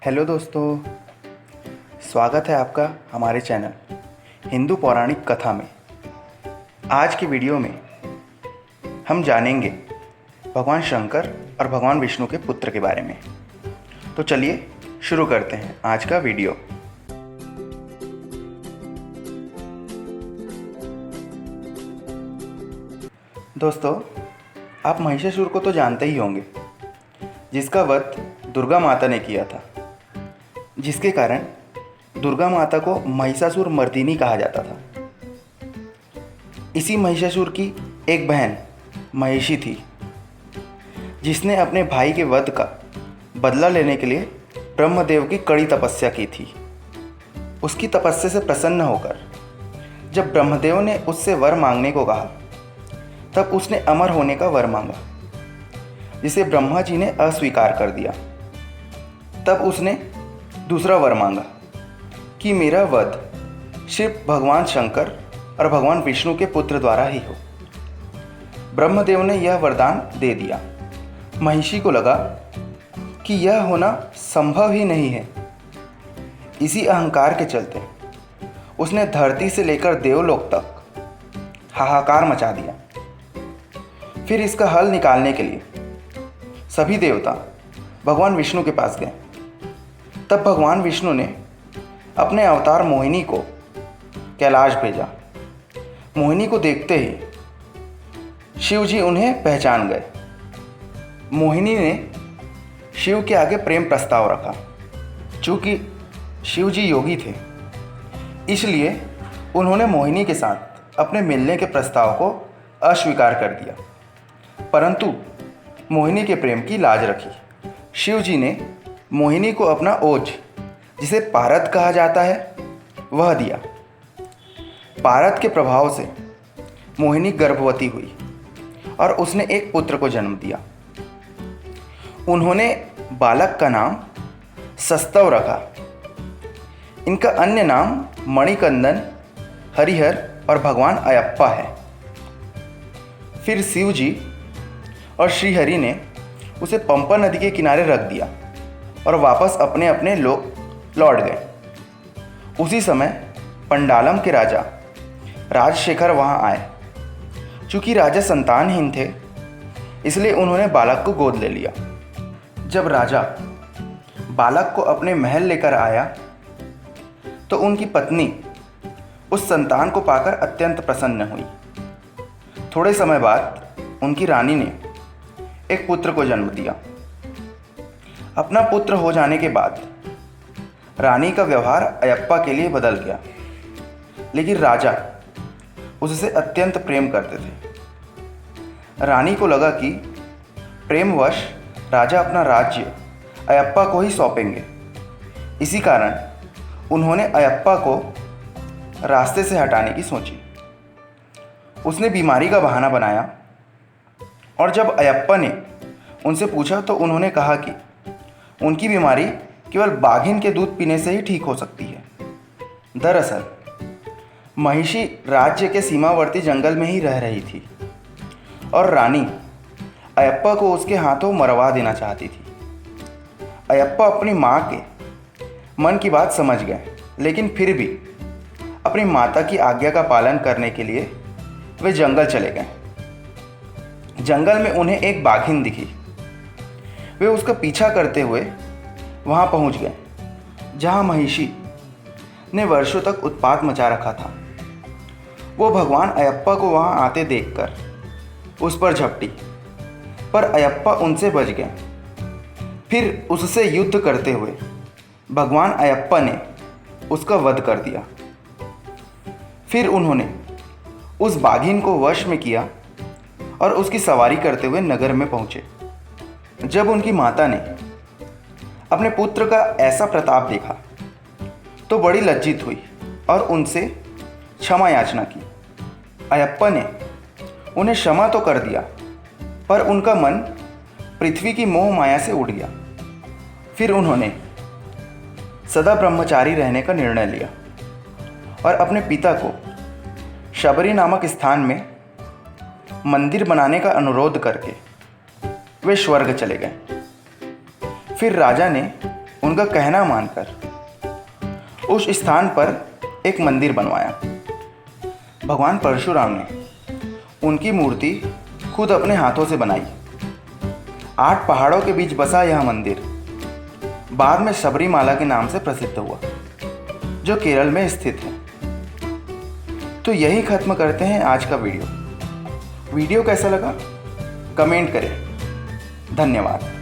Hello दोस्तों, स्वागत है आपका हमारे चैनल हिंदू पौराणिक कथा में। आज की वीडियो में हम जानेंगे भगवान शंकर और भगवान विष्णु के पुत्र के बारे में। तो चलिए शुरू करते हैं आज का वीडियो। दोस्तों, आप महिषासुर को तो जानते ही होंगे, जिसका वध दुर्गा माता ने किया था, जिसके कारण दुर्गा माता को महिषासुर मर्दिनी कहा जाता था। इसी महिषासुर की एक बहन महिषी थी, जिसने अपने भाई के वध का बदला लेने के लिए ब्रह्मदेव की कड़ी तपस्या की थी। उसकी तपस्या से प्रसन्न होकर जब ब्रह्मदेव ने उससे वर मांगने को कहा, तब उसने अमर होने का वर मांगा, जिसे ब्रह्मा जी ने अस्वीकार कर दिया। तब उसने दूसरा वर मांगा कि मेरा वध सिर्फ भगवान शंकर और भगवान विष्णु के पुत्र द्वारा ही हो। ब्रह्मदेव ने यह वरदान दे दिया। महिषी को लगा कि यह होना संभव ही नहीं है। इसी अहंकार के चलते उसने धरती से लेकर देवलोक तक हाहाकार मचा दिया। फिर इसका हल निकालने के लिए सभी देवता भगवान विष्णु के पास गए। तब भगवान विष्णु ने अपने अवतार मोहिनी को कैलाश भेजा। मोहिनी को देखते ही शिव जी उन्हें पहचान गए। मोहिनी ने शिव के आगे प्रेम प्रस्ताव रखा। चूँकि शिव जी योगी थे, इसलिए उन्होंने मोहिनी के साथ अपने मिलने के प्रस्ताव को अस्वीकार कर दिया, परंतु मोहिनी के प्रेम की लाज रखी। शिव जी ने मोहिनी को अपना ओज, जिसे पारद कहा जाता है, वह दिया। पारद के प्रभाव से मोहिनी गर्भवती हुई और उसने एक पुत्र को जन्म दिया। उन्होंने बालक का नाम सस्तव रखा। इनका अन्य नाम मणिकंदन, हरिहर और भगवान अयप्पा है। फिर शिव जी और श्रीहरि ने उसे पंपा नदी के किनारे रख दिया और वापस अपने अपने लोक लौट गए। उसी समय पंडालम के राजा राजशेखर वहां आए। चूंकि राजा संतानहीन थे, इसलिए उन्होंने बालक को गोद ले लिया। जब राजा बालक को अपने महल लेकर आया, तो उनकी पत्नी उस संतान को पाकर अत्यंत प्रसन्न हुई। थोड़े समय बाद उनकी रानी ने एक पुत्र को जन्म दिया। अपना पुत्र हो जाने के बाद रानी का व्यवहार अयप्पा के लिए बदल गया, लेकिन राजा उससे अत्यंत प्रेम करते थे। रानी को लगा कि प्रेमवश राजा अपना राज्य अयप्पा को ही सौंपेंगे। इसी कारण उन्होंने अयप्पा को रास्ते से हटाने की सोची। उसने बीमारी का बहाना बनाया, और जब अयप्पा ने उनसे पूछा तो उन्होंने कहा कि उनकी बीमारी केवल बाघिन के दूध पीने से ही ठीक हो सकती है। दरअसल महिषी राज्य के सीमावर्ती जंगल में ही रह रही थी और रानी अयप्पा को उसके हाथों मरवा देना चाहती थी। अयप्पा अपनी माँ के मन की बात समझ गए, लेकिन फिर भी अपनी माता की आज्ञा का पालन करने के लिए वे जंगल चले गए। जंगल में उन्हें एक बाघिन दिखी। वे उसका पीछा करते हुए वहां पहुंच गए, जहां महिषी ने वर्षों तक उत्पात मचा रखा था। वो भगवान अयप्पा को वहां आते देखकर उस पर झपटी, पर अयप्पा उनसे बच गए। फिर उससे युद्ध करते हुए भगवान अयप्पा ने उसका वध कर दिया। फिर उन्होंने उस बाघिन को वश में किया और उसकी सवारी करते हुए नगर में पहुंचे। जब उनकी माता ने अपने पुत्र का ऐसा प्रताप देखा, तो बड़ी लज्जित हुई और उनसे क्षमा याचना की। अयप्पा ने उन्हें क्षमा तो कर दिया, पर उनका मन पृथ्वी की मोह माया से उड़ गया। फिर उन्होंने सदा ब्रह्मचारी रहने का निर्णय लिया और अपने पिता को शबरी नामक स्थान में मंदिर बनाने का अनुरोध करके वे स्वर्ग चले गए। फिर राजा ने उनका कहना मानकर उस स्थान पर एक मंदिर बनवाया। भगवान परशुराम ने उनकी मूर्ति खुद अपने हाथों से बनाई। 8 पहाड़ों के बीच बसा यह मंदिर बाद में सबरीमाला के नाम से प्रसिद्ध हुआ, जो केरल में स्थित है। तो यही खत्म करते हैं आज का वीडियो। वीडियो कैसा लगा कमेंट करें। धन्यवाद।